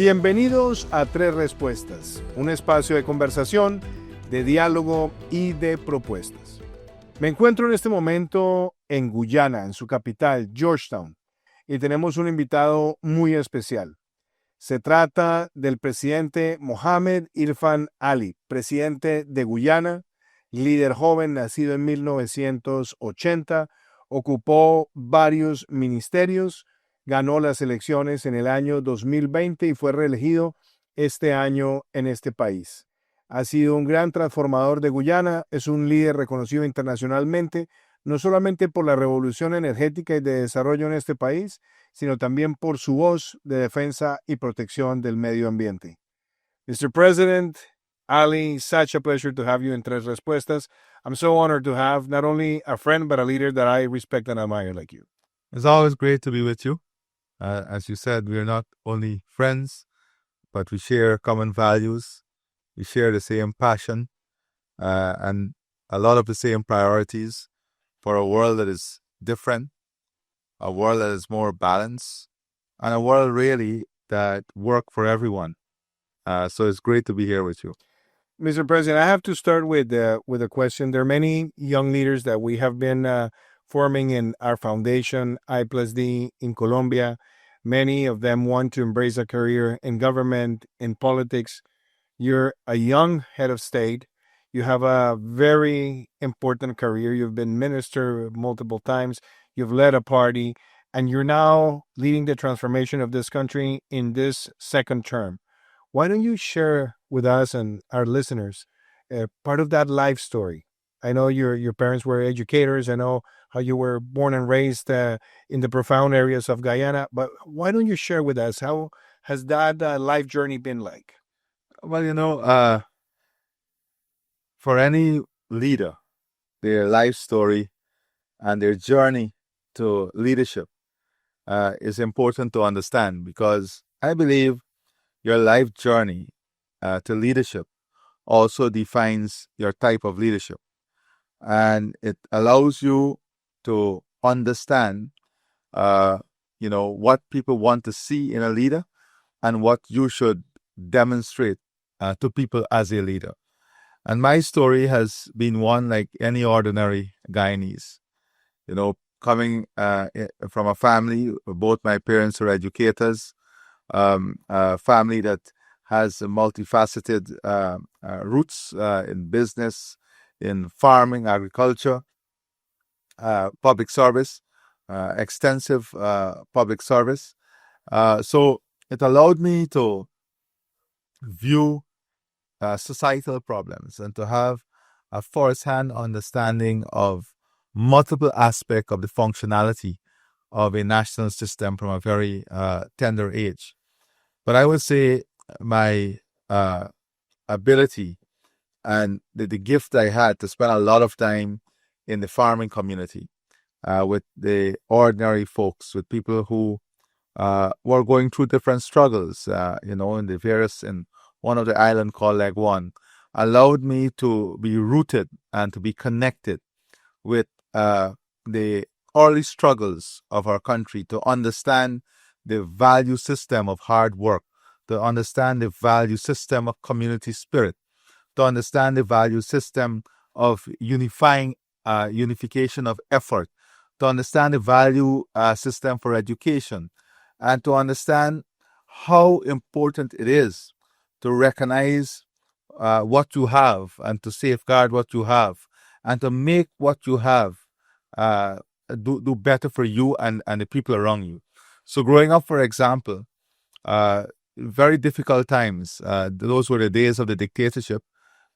Bienvenidos a Tres Respuestas, un espacio de conversación, de diálogo y de propuestas. Me encuentro en este momento en Guyana, en su capital, Georgetown, y tenemos un invitado muy especial. Se trata del presidente Mohamed Irfaan Ali, presidente de Guyana, líder joven nacido en 1980, ocupó varios ministerios, ganó las elecciones en el año 2020 y fue reelegido este año en este país. Ha sido un gran transformador de Guyana, es un líder reconocido internacionalmente, no solamente por la revolución energética y de desarrollo en este país, sino también por su voz de defensa y protección del medio ambiente. Mr. President Ali, such a pleasure to have you in Tres Respuestas. I'm so honored to have not only a friend, but a leader that I respect and admire like you. It's always great to be with you. As you said, we're not only friends, but we share common values. We share the same passion and a lot of the same priorities for a world that is different, a world that is more balanced, and a world really that works for everyone. So it's great to be here with you. Mr. President, I have to start with a question. There are many young leaders that we have been forming in our foundation, I+D, in Colombia. Many of them want to embrace a career in government, in politics. You're a young head of state. You have a very important career. You've been minister multiple times. You've led a party, and you're now leading the transformation of this country in this second term. Why don't you share with us and our listeners part of that life story? I know your parents were educators. I know how you were born and raised in the profound areas of Guyana. But why don't you share with us, how has that life journey been like? Well, for any leader, their life story and their journey to leadership is important to understand, because I believe your life journey to leadership also defines your type of leadership. And it allows you to understand, what people want to see in a leader and what you should demonstrate to people as a leader. And my story has been one like any ordinary Guyanese. Coming from a family, both my parents are educators, a family that has multifaceted roots in business, in farming, agriculture, public service, extensive public service. So it allowed me to view societal problems and to have a first-hand understanding of multiple aspects of the functionality of a national system from a very tender age. But I would say my ability and the gift I had to spend a lot of time in the farming community with the ordinary folks, with people who were going through different struggles, in one of the island called Leg One, allowed me to be rooted and to be connected with the early struggles of our country, to understand the value system of hard work, to understand the value system of community spirit, to understand the value system of unification of effort, to understand the value system for education, and to understand how important it is to recognize what you have and to safeguard what you have and to make what you have do better for you and the people around you. So growing up, for example, very difficult times. Those were the days of the dictatorship,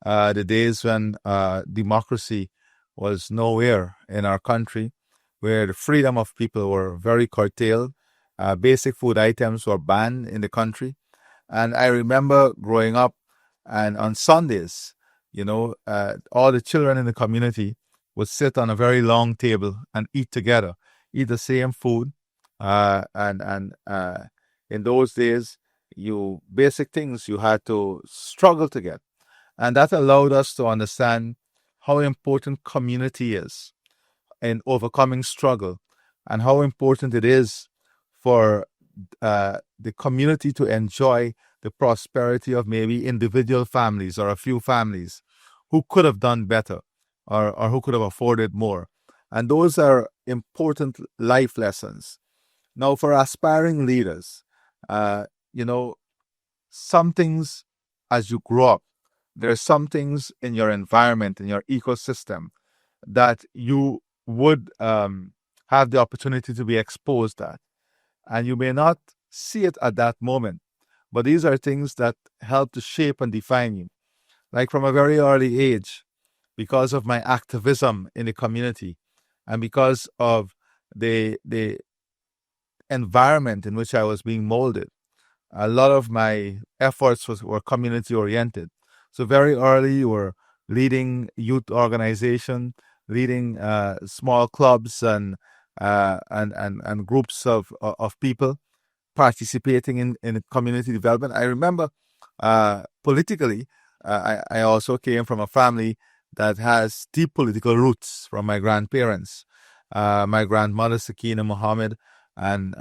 the days when democracy was nowhere in our country, where the freedom of people were very curtailed. Basic food items were banned in the country. And I remember growing up, and on Sundays, all the children in the community would sit on a very long table and eat together, eat the same food. And in those days, basic things you had to struggle to get. And that allowed us to understand how important community is in overcoming struggle, and how important it is for the community to enjoy the prosperity of maybe individual families or a few families who could have done better or who could have afforded more. And those are important life lessons. Now, for aspiring leaders, some things as you grow up, there are some things in your environment, in your ecosystem, that you would have the opportunity to be exposed at. And you may not see it at that moment, but these are things that help to shape and define you. Like from a very early age, because of my activism in the community and because of the environment in which I was being molded, a lot of my efforts were community oriented. So very early, you were leading youth organization, leading small clubs and groups of people participating in community development. I remember politically, I also came from a family that has deep political roots from my grandparents. My grandmother, Sakina Mohammed, and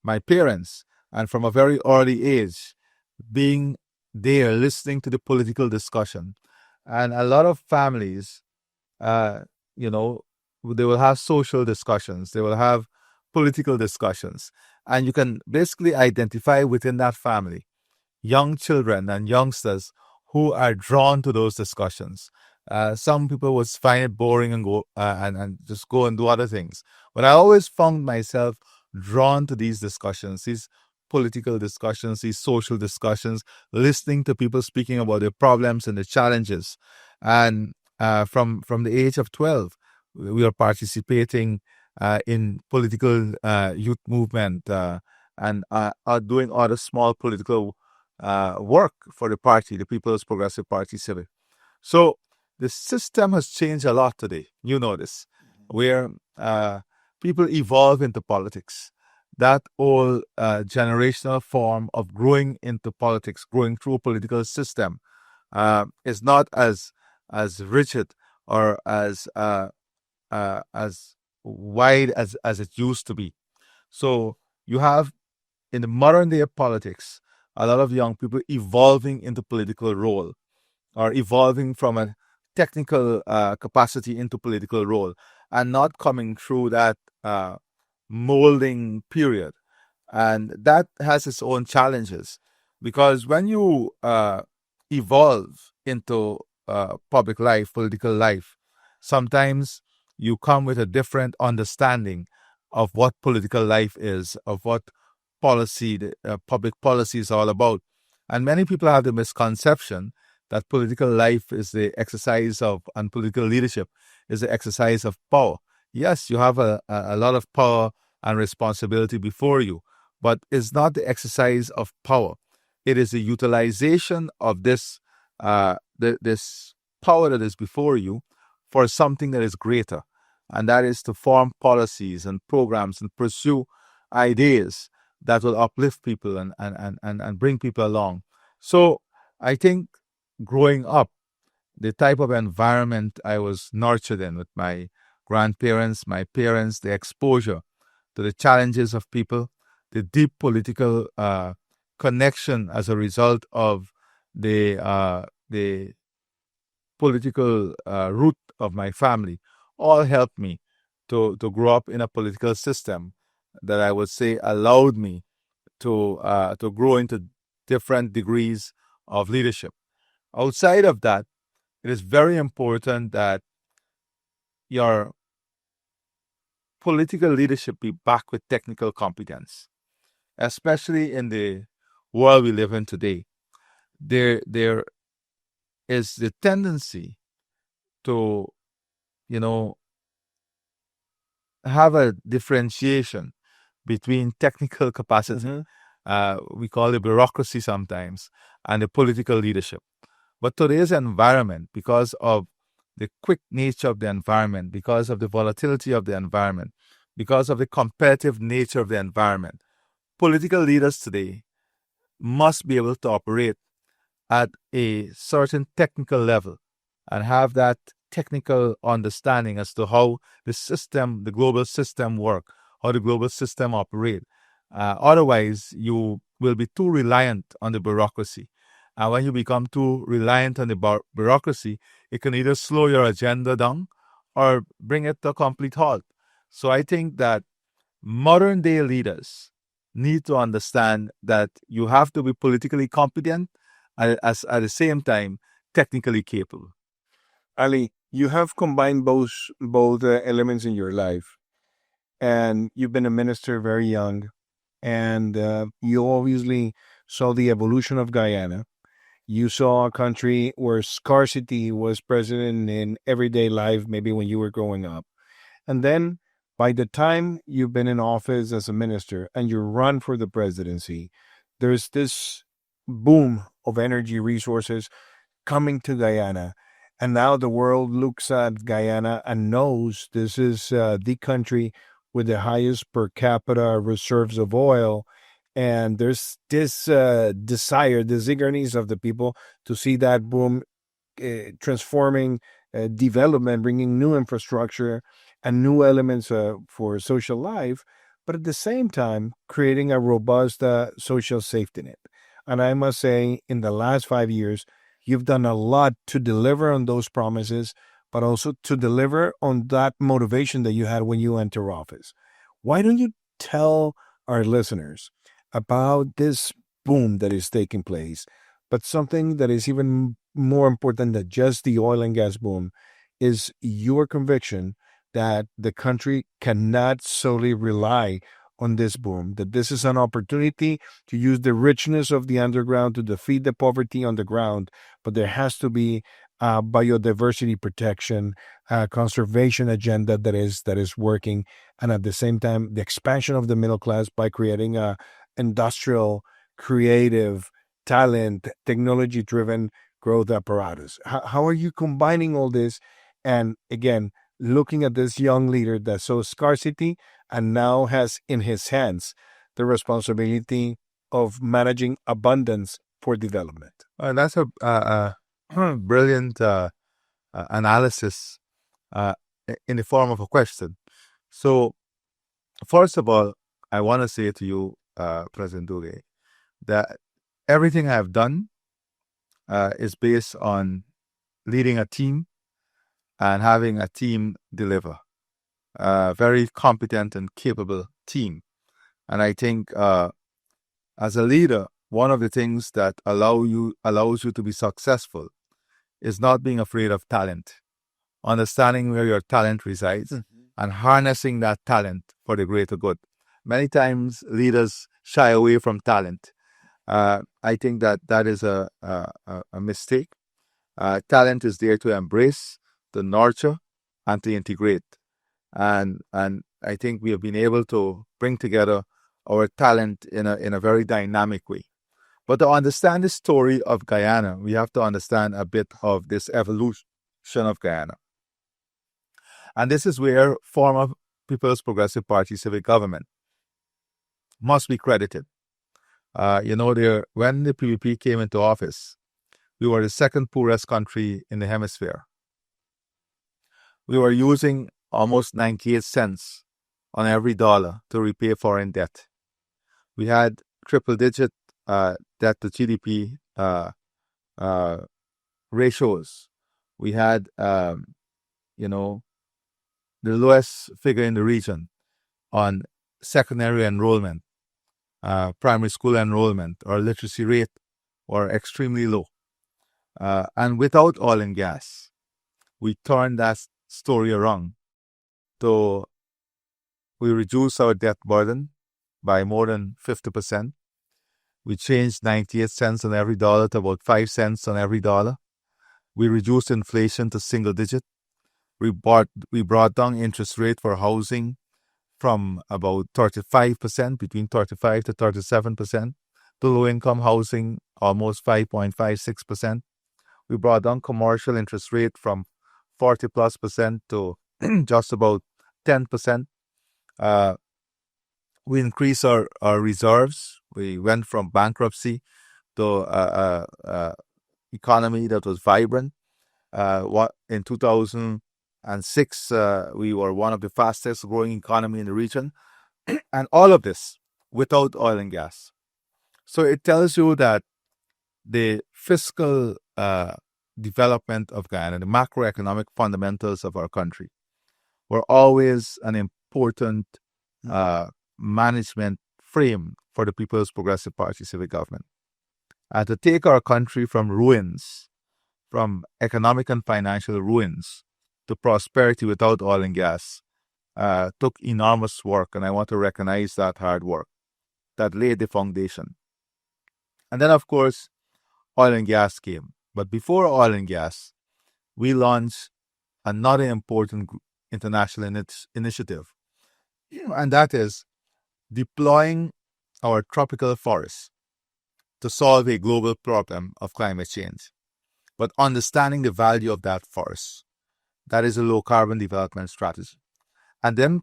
my parents. And from a very early age, being there, listening to the political discussion. And a lot of families, they will have social discussions. They will have political discussions. And you can basically identify within that family young children and youngsters who are drawn to those discussions. Some people would find it boring and go and just go and do other things. But I always found myself drawn to these discussions, these political discussions, these social discussions, listening to people speaking about their problems and the challenges. And from the age of 12, we are participating in political youth movement and are doing other small political work for the party, the People's Progressive Party Civic. So the system has changed a lot today. You know this, where people evolve into politics. That old generational form of growing into politics, growing through a political system, is not as rigid or as wide as it used to be. So you have in the modern day of politics a lot of young people evolving into political role or evolving from a technical capacity into political role and not coming through that molding period. And that has its own challenges, because when you evolve into public life, political life, sometimes you come with a different understanding of what political life is, of what policy, public policy is all about. And many people have the misconception that political life is the exercise of, and political leadership is the exercise of power. Yes, you have a lot of power and responsibility before you, but it's not the exercise of power. It is the utilization of this this power that is before you for something that is greater, and that is to form policies and programs and pursue ideas that will uplift people and bring people along. So I think growing up, the type of environment I was nurtured in with my grandparents, my parents, the exposure to the challenges of people, the deep political connection as a result of the political root of my family, all helped me to grow up in a political system that I would say allowed me to grow into different degrees of leadership. Outside of that, it is very important that your political leadership be backed with technical competence, especially in the world we live in today. There is the tendency to, have a differentiation between technical capacity, we call it bureaucracy sometimes, and the political leadership. But today's environment, because of the quick nature of the environment, because of the volatility of the environment, because of the competitive nature of the environment, political leaders today must be able to operate at a certain technical level and have that technical understanding as to how the system, the global system work, how the global system operate. Otherwise, you will be too reliant on the bureaucracy. And when you become too reliant on the bureaucracy, it can either slow your agenda down or bring it to a complete halt. So I think that modern day leaders need to understand that you have to be politically competent as at the same time technically capable. Ali, you have combined both elements in your life, and you've been a minister very young, and you obviously saw the evolution of Guyana. You saw a country where scarcity was present in everyday life, maybe when you were growing up. And then by the time you've been in office as a minister and you run for the presidency, there's this boom of energy resources coming to Guyana. And now the world looks at Guyana and knows this is the country with the highest per capita reserves of oil. And there's this desire, this eagerness of the people to see that boom transforming development, bringing new infrastructure and new elements for social life, but at the same time, creating a robust social safety net. And I must say, in the last 5 years, you've done a lot to deliver on those promises, but also to deliver on that motivation that you had when you enter office. Why don't you tell our listeners about this boom that is taking place, but something that is even more important than just the oil and gas boom is your conviction that the country cannot solely rely on this boom, that this is an opportunity to use the richness of the underground to defeat the poverty on the ground, but there has to be biodiversity protection, conservation agenda that is working, and at the same time, the expansion of the middle class by creating a industrial, creative, talent, technology-driven growth apparatus. How are you combining all this? And again, looking at this young leader that saw scarcity and now has in his hands the responsibility of managing abundance for development. That's a brilliant analysis in the form of a question. So, first of all, I want to say to you, President Duque, that everything I've done is based on leading a team and having a team deliver. A very competent and capable team. And I think as a leader, one of the things that allows you to be successful is not being afraid of talent, understanding where your talent resides, and harnessing that talent for the greater good. Many times leaders shy away from talent. I think that is a mistake. Talent is there to embrace, to nurture, and to integrate. And I think we have been able to bring together our talent in a very dynamic way. But to understand the story of Guyana, we have to understand a bit of this evolution of Guyana. And this is where former People's Progressive Party civic government must be credited. When the PPP came into office, we were the second poorest country in the hemisphere. We were using almost 98 cents on every dollar to repay foreign debt. We had triple-digit debt to GDP ratios. We had, the lowest figure in the region on secondary enrollment, primary school enrollment, or literacy rate were extremely low. And without oil and gas, we turned that story around. So we reduced our debt burden by more than 50%. We changed 98 cents on every dollar to about 5 cents on every dollar. We reduced inflation to single digit. We brought down interest rate for housing from about 35%, between 35 to 37%, to low-income housing, almost 5.56%. We brought down commercial interest rate from 40+% to just about 10%. We increased our reserves. We went from bankruptcy to economy that was vibrant. In 2006, we were one of the fastest growing economy in the region. And all of this without oil and gas. So it tells you that the fiscal development of Guyana, the macroeconomic fundamentals of our country, were always an important management frame for the People's Progressive Party civic government. And to take our country from ruins, from economic and financial ruins, to prosperity without oil and gas, took enormous work, and I want to recognize that hard work that laid the foundation. And then, of course, oil and gas came. But before oil and gas, we launched another important international initiative, and that is deploying our tropical forests to solve a global problem of climate change, but understanding the value of that forest. That is a low-carbon development strategy. And then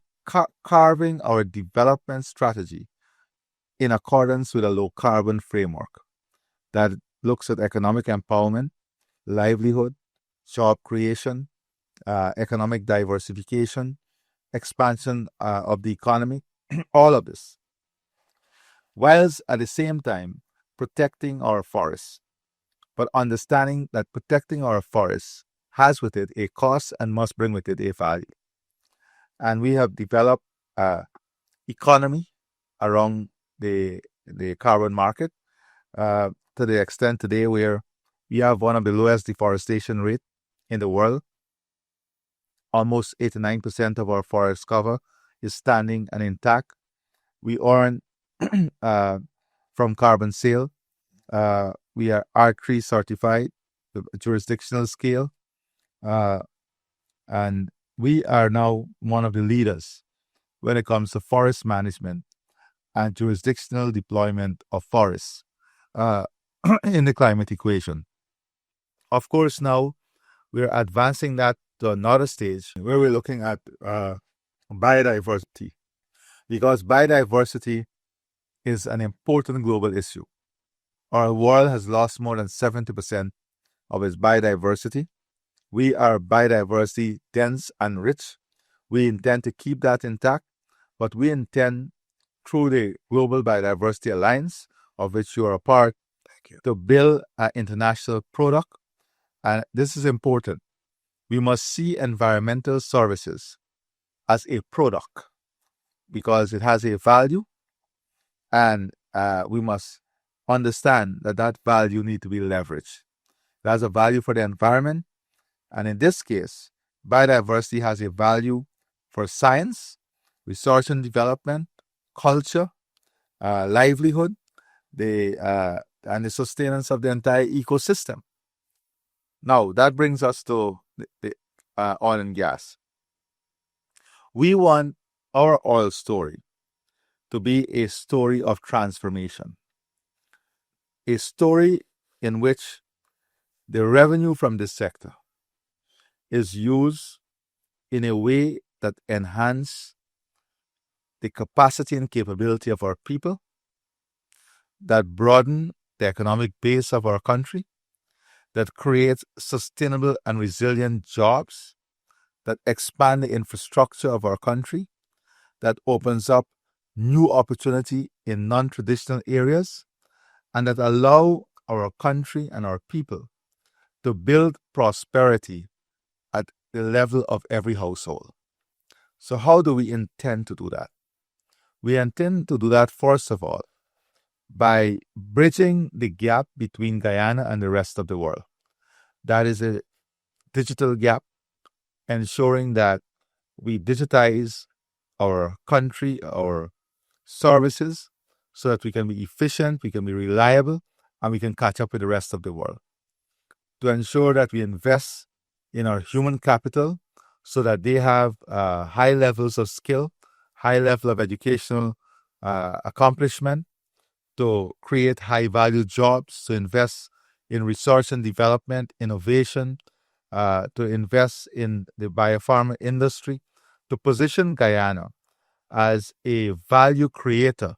carving our development strategy in accordance with a low-carbon framework that looks at economic empowerment, livelihood, job creation, economic diversification, expansion of the economy, all of this, whilst at the same time protecting our forests, but understanding that protecting our forests has with it a cost and must bring with it a value. And we have developed economy around the carbon market to the extent today where we have one of the lowest deforestation rates in the world. Almost 89% of our forest cover is standing and intact. We earn from carbon sale. We are R3 certified, jurisdictional scale. And we are now one of the leaders when it comes to forest management and jurisdictional deployment of forests in the climate equation. Of course, now we're advancing that to another stage where we're looking at biodiversity, because biodiversity is an important global issue. Our world has lost more than 70% of its biodiversity. We are biodiversity dense and rich. We intend to keep that intact, but we intend, through the Global Biodiversity Alliance, of which you are a part, to build an international product. And this is important. We must see environmental services as a product because it has a value, and we must understand that that value needs to be leveraged. It has a value for the environment, and in this case, biodiversity has a value for science, research and development, culture, livelihood, and the sustenance of the entire ecosystem. Now, that brings us to the oil and gas. We want our oil story to be a story of transformation, a story in which the revenue from this sector is used in a way that enhances the capacity and capability of our people, that broaden the economic base of our country, that creates sustainable and resilient jobs, that expand the infrastructure of our country, that opens up new opportunity in non-traditional areas, and that allow our country and our people to build prosperity at the level of every household. So how do we intend to do that? We intend to do that, first of all, by bridging the gap between Guyana and the rest of the world. That is a digital gap, ensuring that we digitize our country, our services, so that we can be efficient, we can be reliable, and we can catch up with the rest of the world. To ensure that we invest in our human capital so that they have high levels of skill, high level of educational accomplishment, to create high value jobs, to invest in research and development, innovation, to invest in the biopharma industry, to position Guyana as a value creator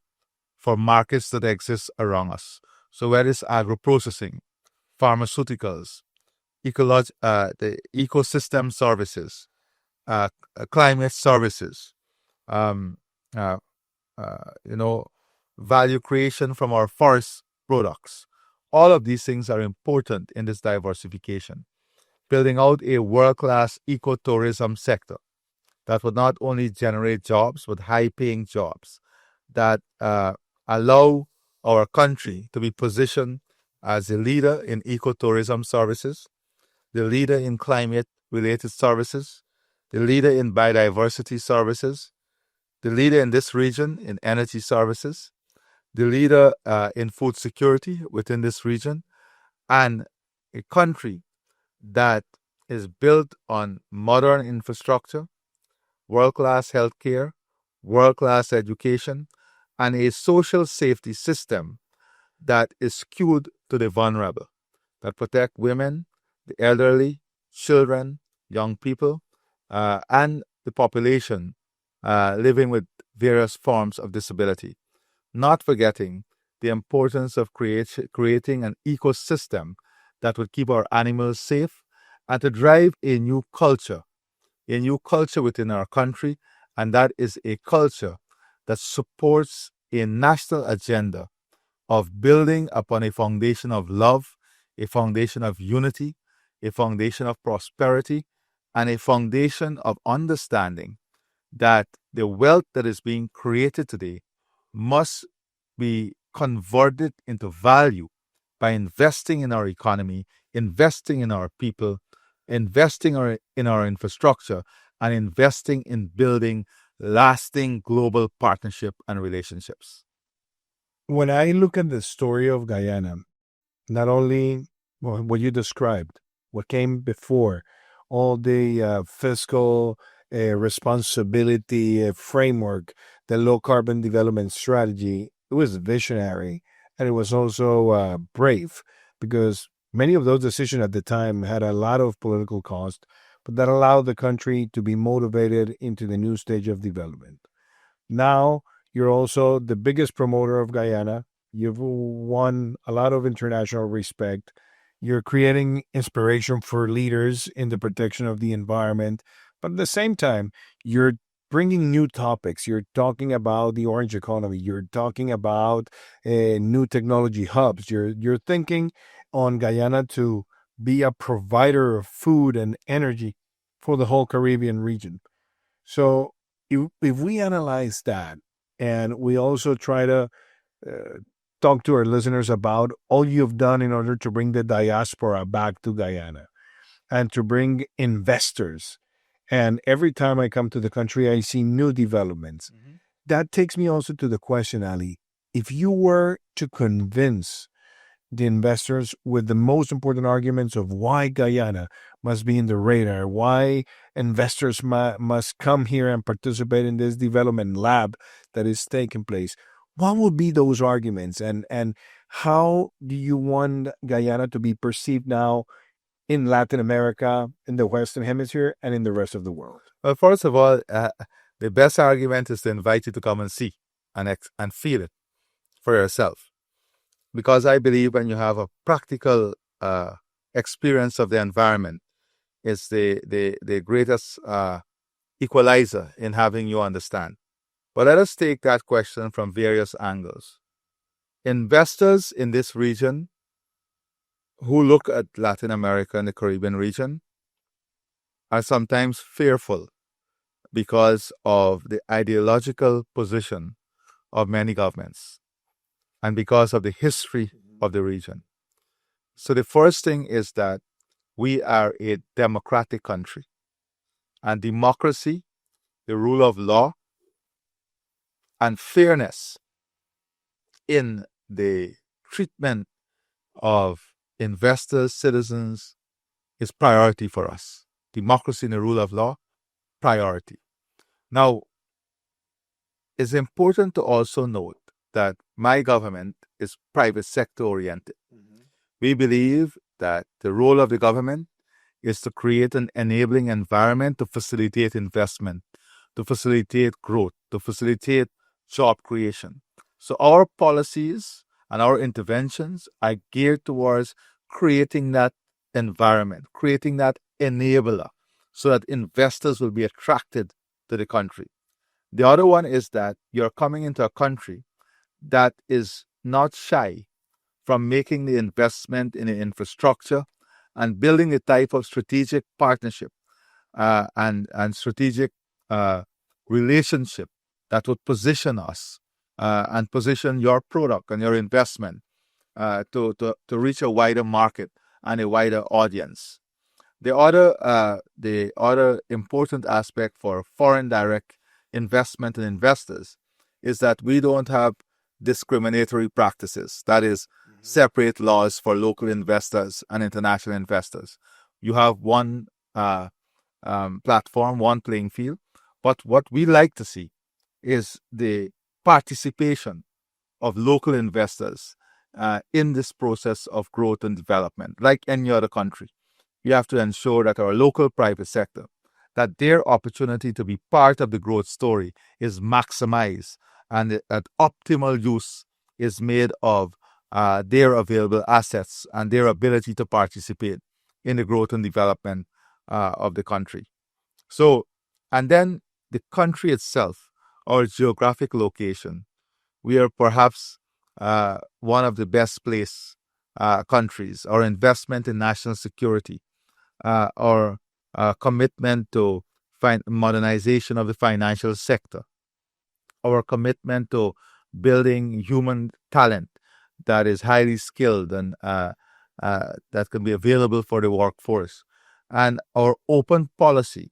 for markets that exist around us. So whether it's agro-processing, pharmaceuticals, the ecosystem services, climate services, value creation from our forest products. All of these things are important in this diversification. Building out a world-class ecotourism sector that would not only generate jobs, but high-paying jobs that allow our country to be positioned as a leader in ecotourism services, the leader in climate-related services, the leader in biodiversity services, the leader in this region in energy services, the leader in food security within this region, and a country that is built on modern infrastructure, world-class healthcare, world-class education, and a social safety system that is skewed to the vulnerable, that protect women, the elderly, children, young people, and the population living with various forms of disability. Not forgetting the importance of creating an ecosystem that would keep our animals safe and to drive a new culture within our country, and that is a culture that supports a national agenda of building upon a foundation of love, a foundation of unity, a foundation of prosperity, and a foundation of understanding that the wealth that is being created today must be converted into value by investing in our economy, investing in our people, investing in our infrastructure, and investing in building lasting global partnership and relationships. When I look at the story of Guyana, not only what you described, what came before, all the fiscal responsibility framework, the low carbon development strategy, it was visionary and it was also brave, because many of those decisions at the time had a lot of political cost, but that allowed the country to be motivated into the new stage of development. Now, you're also the biggest promoter of Guyana. You've won a lot of international respect. You're creating inspiration for leaders in the protection of the environment. But at the same time, you're bringing new topics. You're talking about the orange economy. You're talking about new technology hubs. You're thinking on Guyana to be a provider of food and energy for the whole Caribbean region. So if we analyze that, and we also try to uh, talk to our listeners about all you've done in order to bring the diaspora back to Guyana and to bring investors. And every time I come to the country, I see new developments. Mm-hmm. That takes me also to the question, Ali. If you were to convince the investors with the most important arguments of why Guyana must be in the radar, why investors must come here and participate in this development lab that is taking place, what would be those arguments? And how do you want Guyana to be perceived now in Latin America, in the Western Hemisphere, and in the rest of the world? Well, first of all, the best argument is to invite you to come and see and feel it for yourself. Because I believe when you have a practical experience of the environment, it's the greatest equalizer in having you understand. But let us take that question from various angles. Investors in this region who look at Latin America and the Caribbean region are sometimes fearful because of the ideological position of many governments and because of the history of the region. So the first thing is that we are a democratic country, and democracy, the rule of law, and fairness in the treatment of investors, citizens, is priority for us. Democracy and the rule of law, priority. Now, it's important to also note that my government is private sector oriented. Mm-hmm. We believe that the role of the government is to create an enabling environment to facilitate investment, to facilitate growth, to facilitate job creation. So our policies and our interventions are geared towards creating that environment, creating that enabler so that investors will be attracted to the country. The other one is that you're coming into a country that is not shy from making the investment in the infrastructure and building a type of strategic partnership and strategic relationship that would position us and position your product and your investment to reach a wider market and a wider audience. The other important aspect for foreign direct investment and investors is that we don't have discriminatory practices. That is, separate laws for local investors and international investors. You have one platform, one playing field. But what we like to see is the participation of local investors in this process of growth and development, like any other country. We have to ensure that our local private sector, that their opportunity to be part of the growth story is maximized and that optimal use is made of their available assets and their ability to participate in the growth and development of the country. So, and then the country itself, our geographic location, we are perhaps one of the best placed countries. Our investment in national security, our commitment to modernization of the financial sector, our commitment to building human talent that is highly skilled and that can be available for the workforce, and our open policy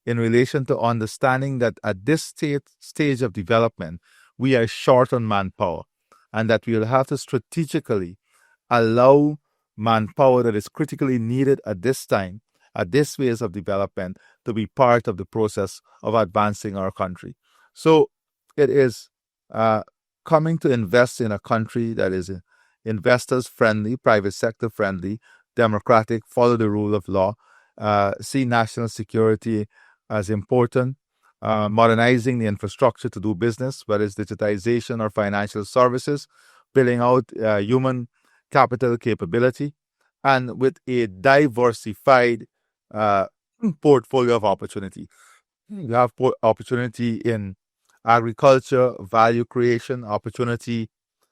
in relation to understanding that at this stage of development, we are short on manpower and that we will have to strategically allow manpower that is critically needed at this time, at this phase of development, to be part of the process of advancing our country. So it is coming to invest in a country that is investors friendly, private sector friendly, democratic, follow the rule of law, see national security as important, modernizing the infrastructure to do business, whether it's digitization or financial services, building out human capital capability, and with a diversified portfolio of opportunity. You have opportunity in agriculture, value creation, opportunity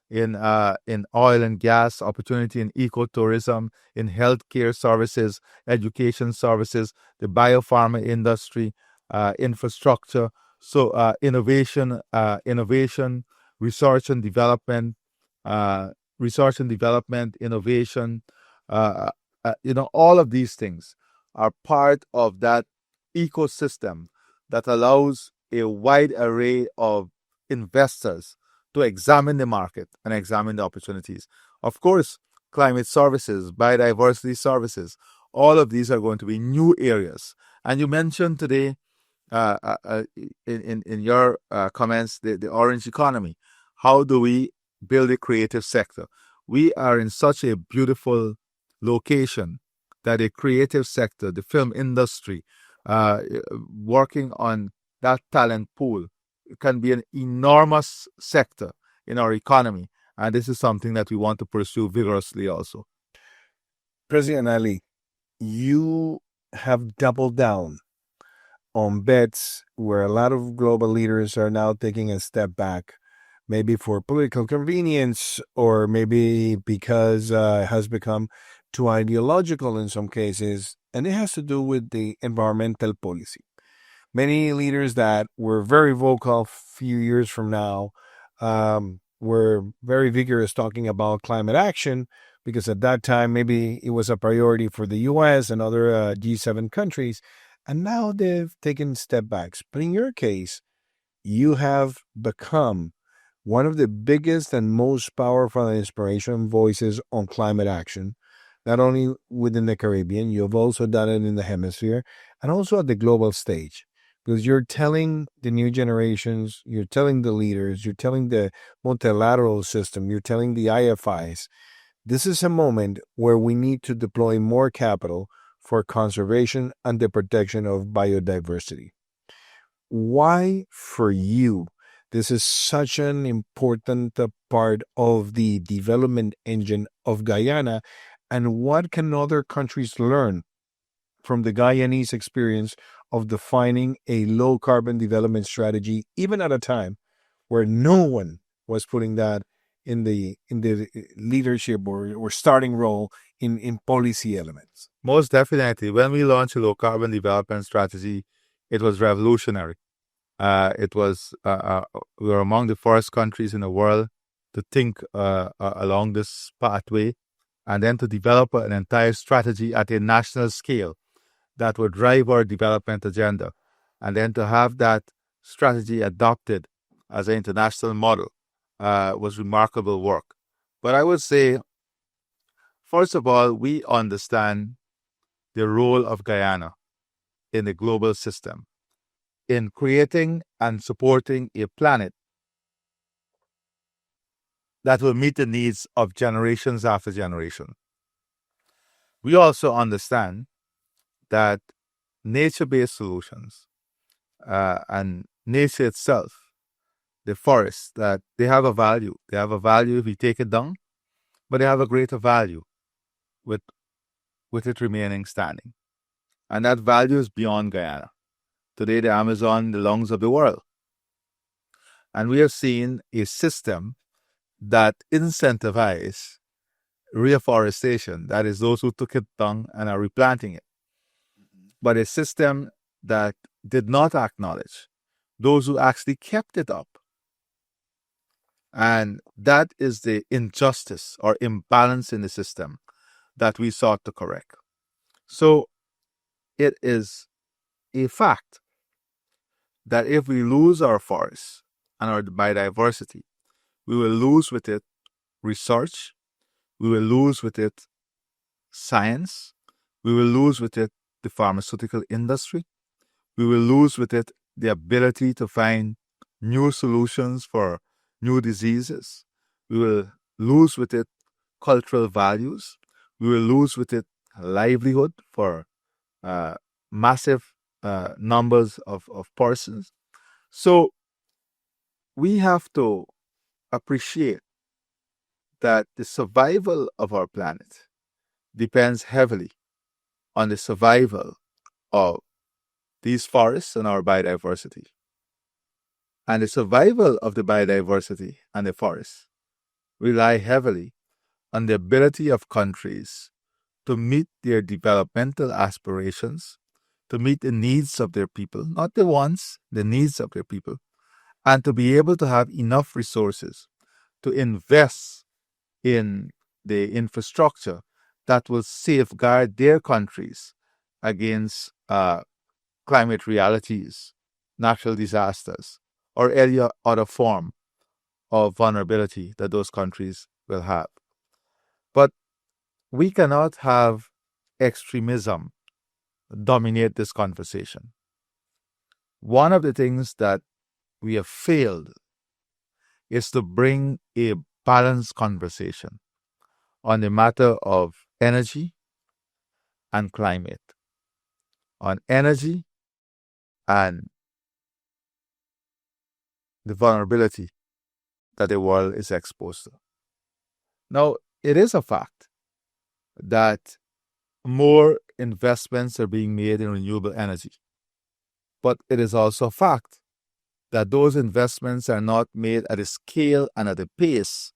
in oil and gas, opportunity in ecotourism, in healthcare services, education services, the biopharma industry, infrastructure. So innovation, research and development, innovation. All of these things are part of that ecosystem that allows a wide array of investors to examine the market and examine the opportunities. Of course, climate services, biodiversity services, all of these are going to be new areas. And you mentioned today in your comments the orange economy. How do we build a creative sector? We are in such a beautiful location that a creative sector, the film industry, working on that talent pool can be an enormous sector in our economy. And this is something that we want to pursue vigorously also. President Ali, you have doubled down on bets where a lot of global leaders are now taking a step back, maybe for political convenience or maybe because it has become too ideological in some cases, and it has to do with the environmental policy. Many leaders that were very vocal a few years from now were very vigorous talking about climate action because at that time maybe it was a priority for the U.S. and other G7 countries, and now they've taken step backs. But in your case, you have become one of the biggest and most powerful and inspirational voices on climate action, not only within the Caribbean, you've also done it in the hemisphere and also at the global stage. Because you're telling the new generations, you're telling the leaders, you're telling the multilateral system, you're telling the IFIs, this is a moment where we need to deploy more capital for conservation and the protection of biodiversity. Why, for you, this is such an important part of the development engine of Guyana, and what can other countries learn from the Guyanese experience of defining a low-carbon development strategy, even at a time where no one was putting that in the leadership or starting role in policy elements. Most definitely. When we launched a low carbon development strategy, it was revolutionary. We were among the first countries in the world to think along this pathway, and then to develop an entire strategy at a national scale that would drive our development agenda, and then to have that strategy adopted as an international model was remarkable work. But I would say, first of all, we understand the role of Guyana in the global system in creating and supporting a planet that will meet the needs of generations after generation. We also understand that nature-based solutions and nature itself, the forests, that they have a value. They have a value if we take it down, but they have a greater value with it remaining standing. And that value is beyond Guyana. Today, the Amazon, the lungs of the world. And we have seen a system that incentivizes reforestation, that is, those who took it down and are replanting it. But a system that did not acknowledge those who actually kept it up. And that is the injustice or imbalance in the system that we sought to correct. So it is a fact that if we lose our forests and our biodiversity, we will lose with it research, we will lose with it science, we will lose with it the pharmaceutical industry, we will lose with it the ability to find new solutions for new diseases, we will lose with it cultural values, we will lose with it livelihood for massive numbers of persons. So we have to appreciate that the survival of our planet depends heavily on the survival of these forests and our biodiversity. And the survival of the biodiversity and the forests rely heavily on the ability of countries to meet their developmental aspirations, to meet the needs of their people, not the wants, the needs of their people, and to be able to have enough resources to invest in the infrastructure that will safeguard their countries against climate realities, natural disasters, or any other form of vulnerability that those countries will have. But we cannot have extremism dominate this conversation. One of the things that we have failed is to bring a balanced conversation on the matter of energy and climate, on energy and the vulnerability that the world is exposed to. Now, it is a fact that more investments are being made in renewable energy, but it is also a fact that those investments are not made at a scale and at a pace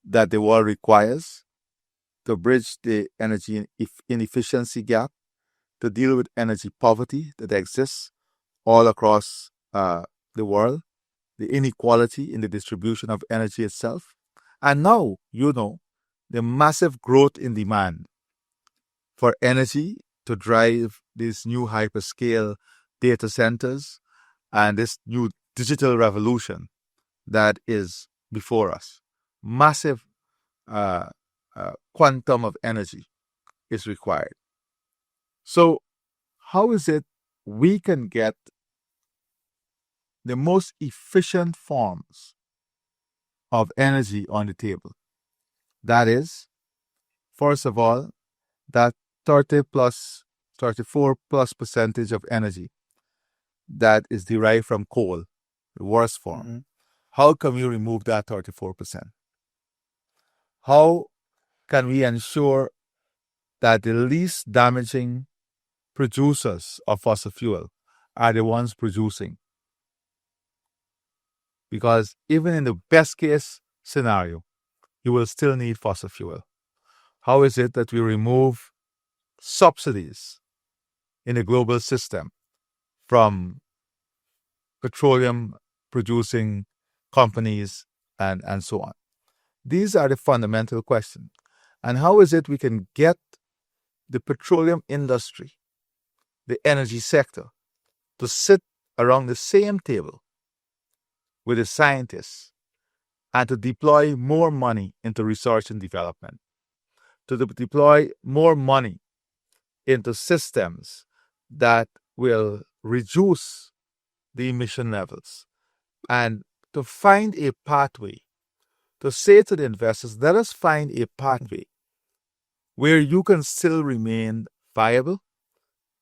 that the world requires to bridge the energy inefficiency gap, to deal with energy poverty that exists all across the world, the inequality in the distribution of energy itself, and now, the massive growth in demand for energy to drive these new hyperscale data centers and this new digital revolution that is before us. Massive quantum of energy is required. So how is it we can get the most efficient forms of energy on the table? That is, first of all, that 34 plus percentage of energy that is derived from coal, the worst form. Mm-hmm. How can we remove that 34%? How can we ensure that the least damaging producers of fossil fuel are the ones producing? because even in the best case scenario, you will still need fossil fuel. How is it that we remove subsidies in the global system from petroleum producing companies and so on? These are the fundamental questions. And how is it we can get the petroleum industry, the energy sector, to sit around the same table with the scientists and to deploy more money into research and development, to deploy more money into systems that will reduce the emission levels, and to find a pathway, to say to the investors, let us find a pathway where you can still remain viable,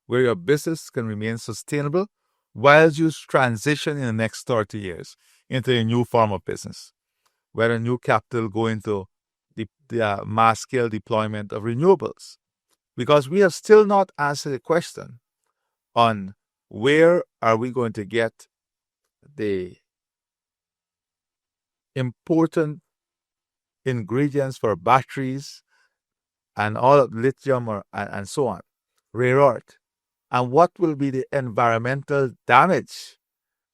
where your business can remain sustainable, while you transition in the next 30 years into a new form of business, where a new capital go into the mass-scale deployment of renewables. Because we have still not answered the question on where are we going to get the important ingredients for batteries and all of lithium and so on, rare earth, and what will be the environmental damage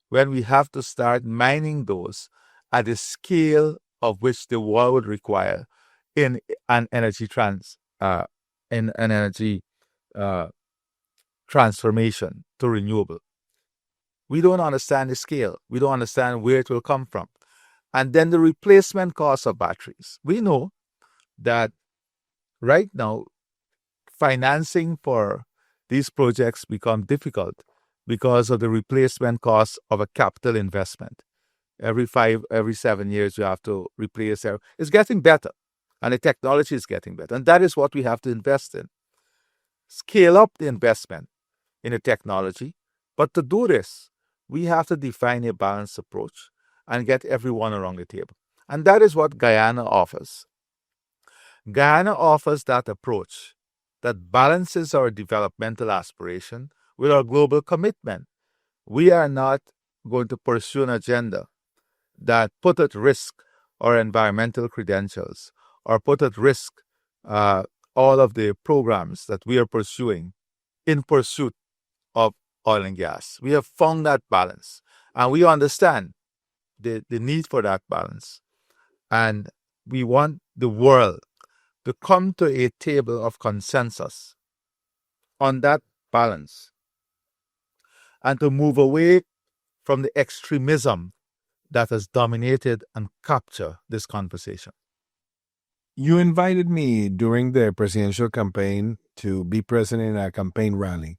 when we have to start mining those at the scale of which the world would require in an energy transformation to renewable. We don't understand the scale. We don't understand where it will come from. And then the replacement cost of batteries. We know that right now, financing for these projects become difficult because of the replacement cost of a capital investment. Every 7 years, you have to replace. It's getting better, and the technology is getting better. And that is what we have to invest in. Scale up the investment in the technology. But to do this, we have to define a balanced approach and get everyone around the table. And that is what Guyana offers. Guyana offers that approach that balances our developmental aspiration with our global commitment. We are not going to pursue an agenda that put at risk our environmental credentials or put at risk all of the programs that we are pursuing in pursuit of oil and gas. We have found that balance, and we understand the need for that balance. And we want the world to come to a table of consensus on that balance and to move away from the extremism that has dominated and captured this conversation. You invited me during the presidential campaign to be present in a campaign rally.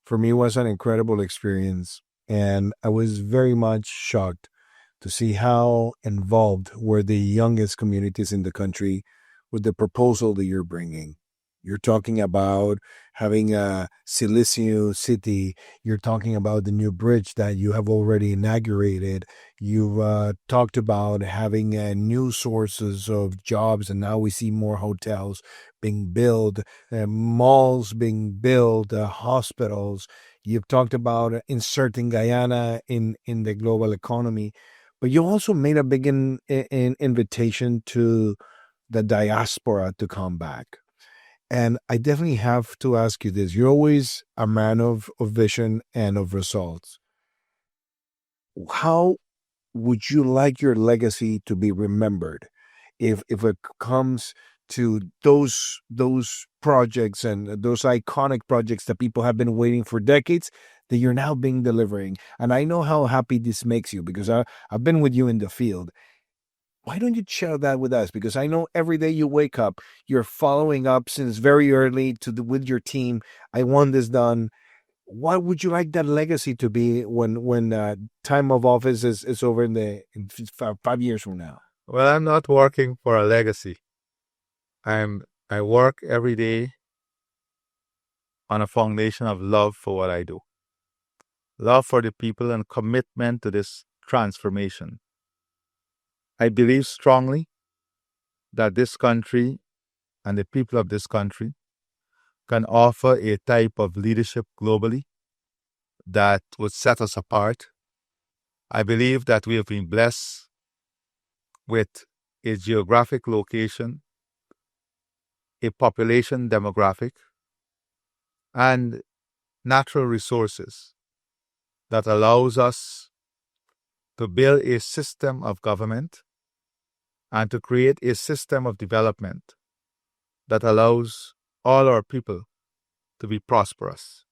For me, it was an incredible experience, and I was very much shocked to see how involved were the youngest communities in the country with the proposal that you're bringing. You're talking about having a Silesian city. You're talking about the new bridge that you have already inaugurated. You've talked about having new sources of jobs, and now we see more hotels being built, malls being built, hospitals. You've talked about inserting Guyana in the global economy. But you also made a big invitation to the diaspora to come back. And I definitely have to ask you this. You're always a man of vision and of results. How would you like your legacy to be remembered if it comes to those projects and those iconic projects that people have been waiting for decades that you're now being delivering? And I know how happy this makes you because I've been with you in the field. Why don't you share that with us? Because I know every day you wake up, you're following up since very early with your team. I want this done. What would you like that legacy to be when time of office is over in 5 years from now? Well, I'm not working for a legacy. I work every day on a foundation of love for what I do. Love for the people and commitment to this transformation. I believe strongly that this country and the people of this country can offer a type of leadership globally that would set us apart I believe that we have been blessed with a geographic location, a population demographic, and natural resources that allows us to build a system of government and to create a system of development that allows all our people to be prosperous.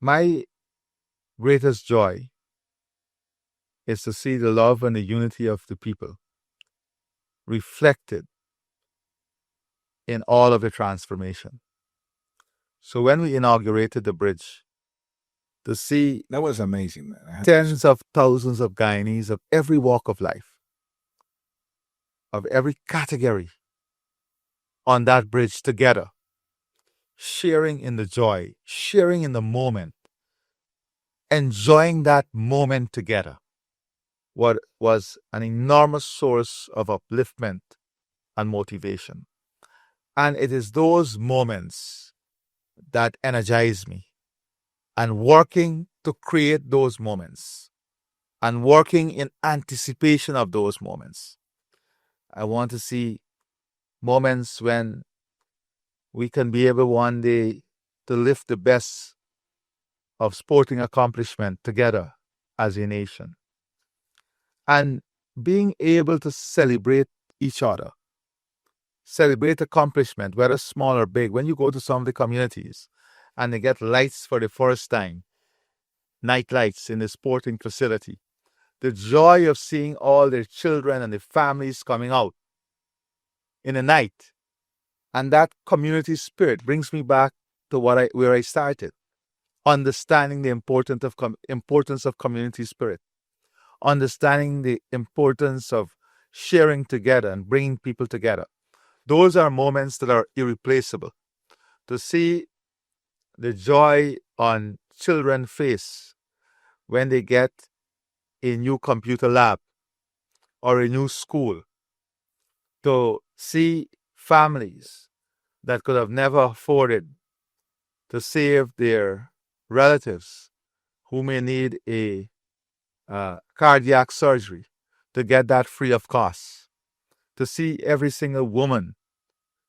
My greatest joy is to see the love and the unity of the people reflected in all of the transformation. So when we inaugurated the bridge, to see That was amazing, man. tens of thousands of Guyanese of every walk of life, of every category, on that bridge together, sharing in the joy, sharing in the moment, enjoying that moment together, what was an enormous source of upliftment and motivation. And it is those moments that energize me. And working to create those moments and working in anticipation of those moments. I want to see moments when we can be able one day to lift the best of sporting accomplishment together as a nation. And being able to celebrate each other, celebrate accomplishment, whether small or big. When you go to some of the communities and they get lights for the first time, night lights in the sporting facility, the joy of seeing all their children and their families coming out in the night, and that community spirit brings me back to where I started, understanding the importance of community spirit, understanding the importance of sharing together and bringing people together. Those are moments that are irreplaceable. To see the joy on children's face when they get a new computer lab or a new school, to see families that could have never afforded to save their relatives who may need a cardiac surgery, to get that free of cost, to see every single woman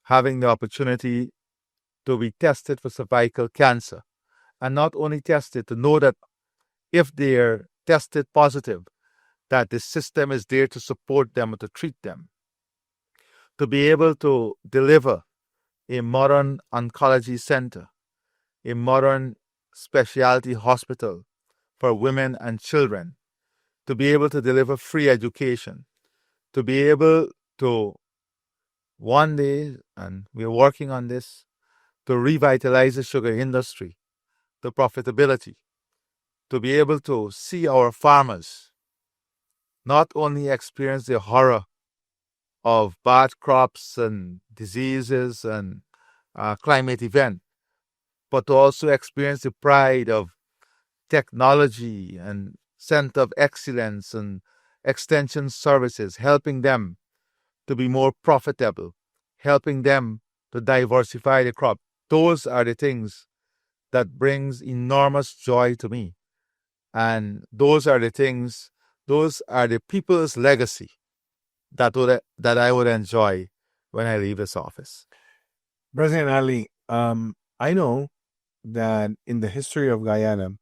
having the opportunity to be tested for cervical cancer, and not only tested, to know that if they're tested positive, that the system is there to support them or to treat them, to be able to deliver a modern oncology center, a modern specialty hospital for women and children, to be able to deliver free education, to be able to one day, and we're working on this, to revitalize the sugar industry, the profitability, to be able to see our farmers not only experience the horror of bad crops and diseases and climate event, but to also experience the pride of technology and center of excellence and extension services, helping them to be more profitable, helping them to diversify the crop. Those are the things that brings enormous joy to me. And those are the things, those are the people's legacy that I would enjoy when I leave this office. President Ali, I know that in the history of Guyana,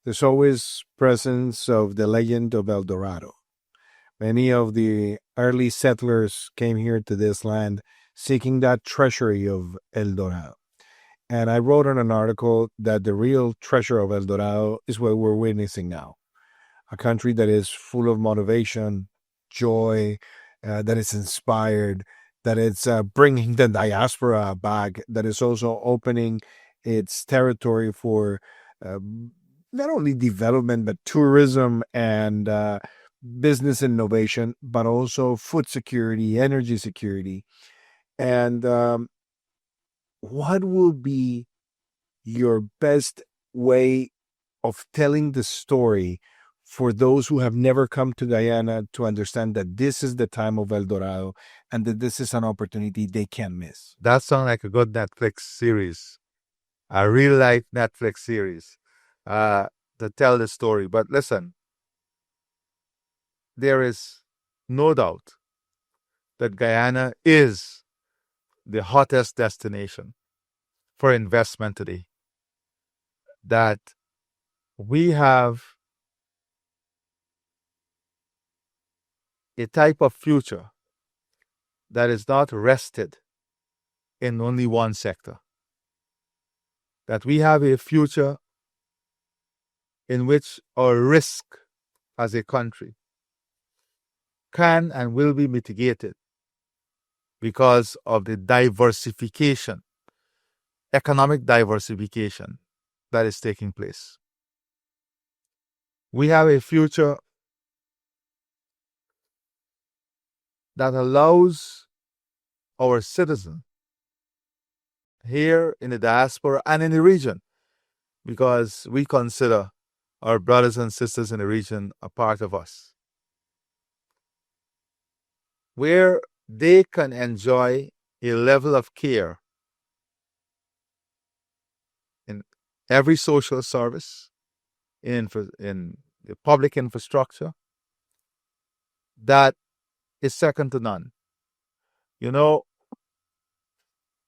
there's always presence of the legend of El Dorado. Many of the early settlers came here to this land seeking that treasury of El Dorado. And I wrote in an article that the real treasure of El Dorado is what we're witnessing now. A country that is full of motivation, joy, that is inspired, that it's bringing the diaspora back, that is also opening its territory for not only development, but tourism and business innovation, but also food security, energy security. And what will be your best way of telling the story for those who have never come to Guyana to understand that this is the time of El Dorado and that this is an opportunity they can't miss? That sounds like a good Netflix series, a real life Netflix series. to tell the story. But listen, there is no doubt that Guyana is the hottest destination for investment today. That we have a type of future that is not rested in only one sector. That we have a future in which our risk as a country can and will be mitigated because of the diversification, economic diversification that is taking place. We have a future that allows our citizens here in the diaspora and in the region, because we consider our brothers and sisters in the region a part of us, where they can enjoy a level of care in every social service, in the public infrastructure, that is second to none. You know,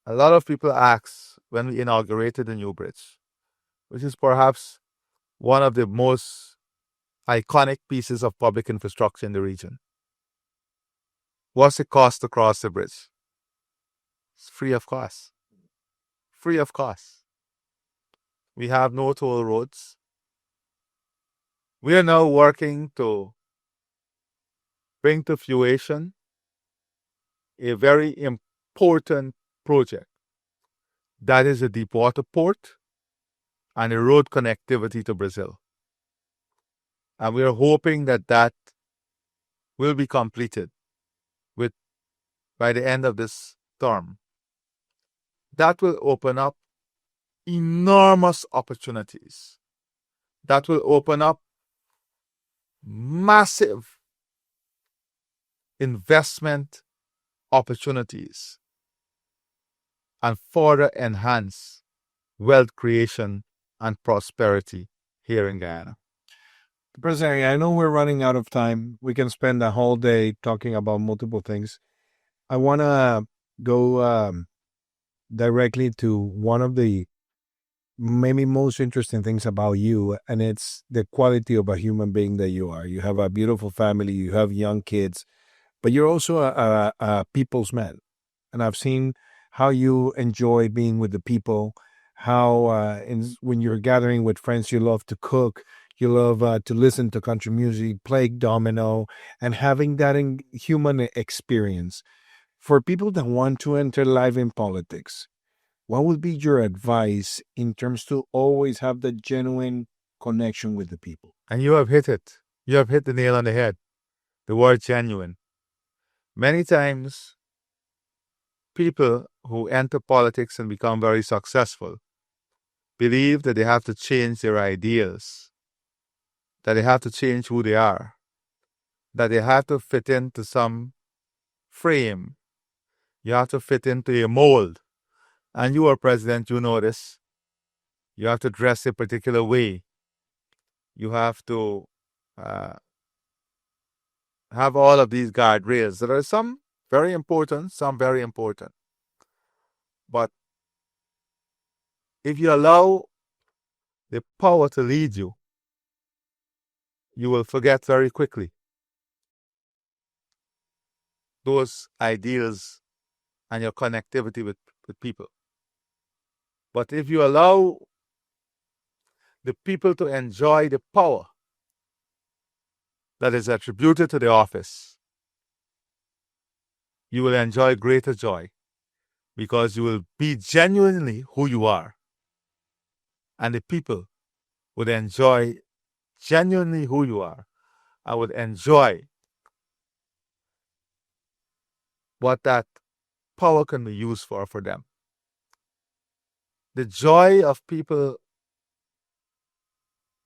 a lot of people ask when we inaugurated the new bridge, which is perhaps one of the most iconic pieces of public infrastructure in the region. What's the cost to cross the bridge? It's free of cost. Free of cost. We have no toll roads. We are now working to bring to fruition a very important project. That is a deep water port and a road connectivity to Brazil. And we are hoping that that will be completed by the end of this term. That will open up enormous opportunities. That will open up massive investment opportunities and further enhance wealth creation and prosperity here in Guyana. President, I know we're running out of time. We can spend a whole day talking about multiple things. I want to go directly to one of the maybe most interesting things about you, and it's the quality of a human being that you are. You have a beautiful family, you have young kids, but you're also a people's man. And I've seen how you enjoy being with the people, how when you're gathering with friends, you love to cook, you love to listen to country music, play domino, and having that human experience. For people that want to enter life in politics, what would be your advice in terms to always have the genuine connection with the people? And you have hit it. You have hit the nail on the head. The word genuine. Many times, people who enter politics and become very successful believe that they have to change their ideas, that they have to change who they are, that they have to fit into some frame. You have to fit into a mold. And you are president, you know this. You have to dress a particular way. You have to have all of these guardrails. There are some very important, some very important. But if you allow the power to lead you, you will forget very quickly those ideals and your connectivity with people. But if you allow the people to enjoy the power that is attributed to the office, you will enjoy greater joy because you will be genuinely who you are. And the people would enjoy genuinely who you are. I would enjoy what that power can be used for them. The joy of people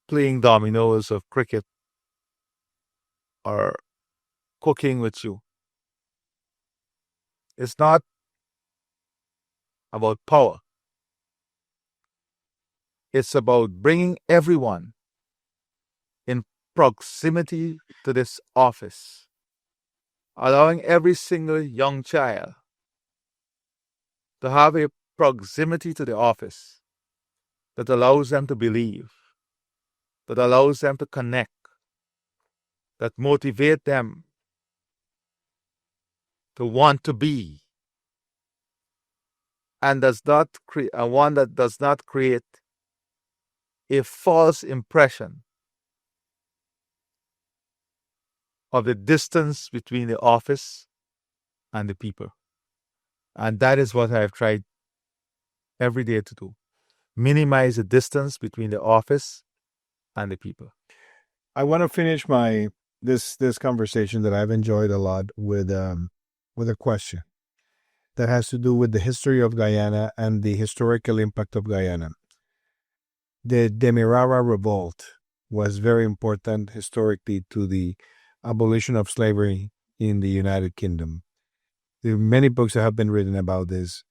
playing dominoes or cricket or cooking with you. It's not about power. It's about bringing everyone in proximity to this office, allowing every single young child to have a proximity to the office that allows them to believe, that allows them to connect, that motivate them to want to be, and one that does not create a false impression of the distance between the office and the people. And that is what I've tried every day to do. Minimize the distance between the office and the people. I want to finish this conversation that I've enjoyed a lot with a question that has to do with the history of Guyana and the historical impact of Guyana. The Demerara Revolt was very important historically to the abolition of slavery in the United Kingdom. There are many books that have been written about this,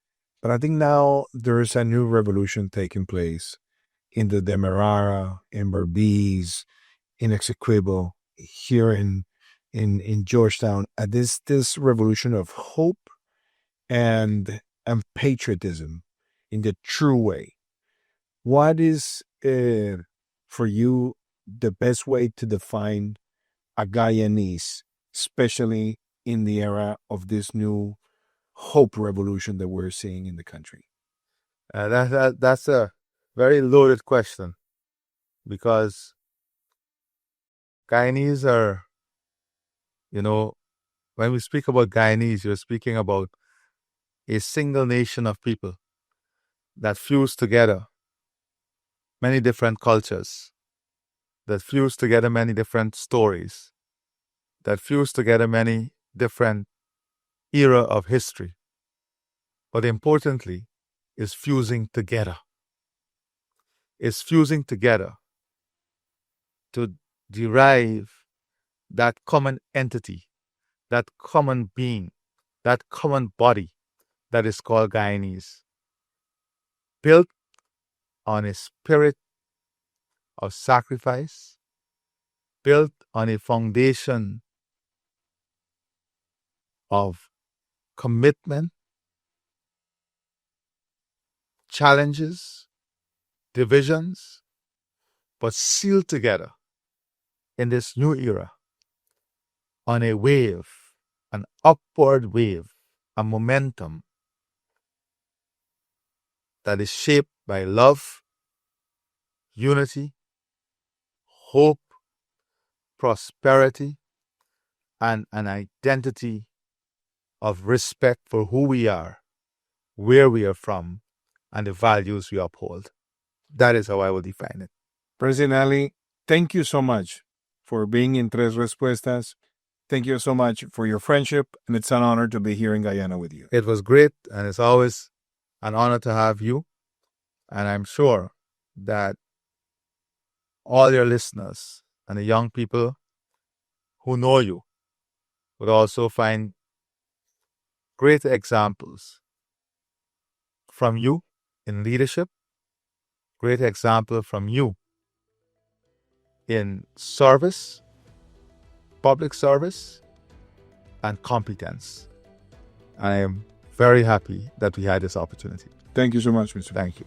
but I think now there is a new revolution taking place in the Demerara, in Berbice, in Essequibo, here in Georgetown. This revolution of hope and patriotism in the true way. What is, for you, the best way to define a Guyanese, especially in the era of this new hope revolution that we're seeing in the country? That's a very loaded question, because Guyanese are, when we speak about Guyanese, you're speaking about a single nation of people that fuse together many different cultures, that fuse together many different stories, that fuse together many different era of history. But importantly, is fusing together. Is fusing together to derive that common entity, that common being, that common body that is called Guyanese, built on a spirit of sacrifice, built on a foundation of commitment, challenges, divisions, but sealed together in this new era on a wave, an upward wave, a momentum that is shaped by love, unity, hope, prosperity, and an identity of respect for who we are, where we are from, and the values we uphold. That is how I will define it. President Ali, thank you so much for being in Tres Respuestas. Thank you so much for your friendship, and it's an honor to be here in Guyana with you. It was great, and it's always an honor to have you. And I'm sure that all your listeners and the young people who know you would also find great examples from you in leadership, great example from you in service, public service, and competence. I am very happy that we had this opportunity. Thank you so much, Mr. Thank you.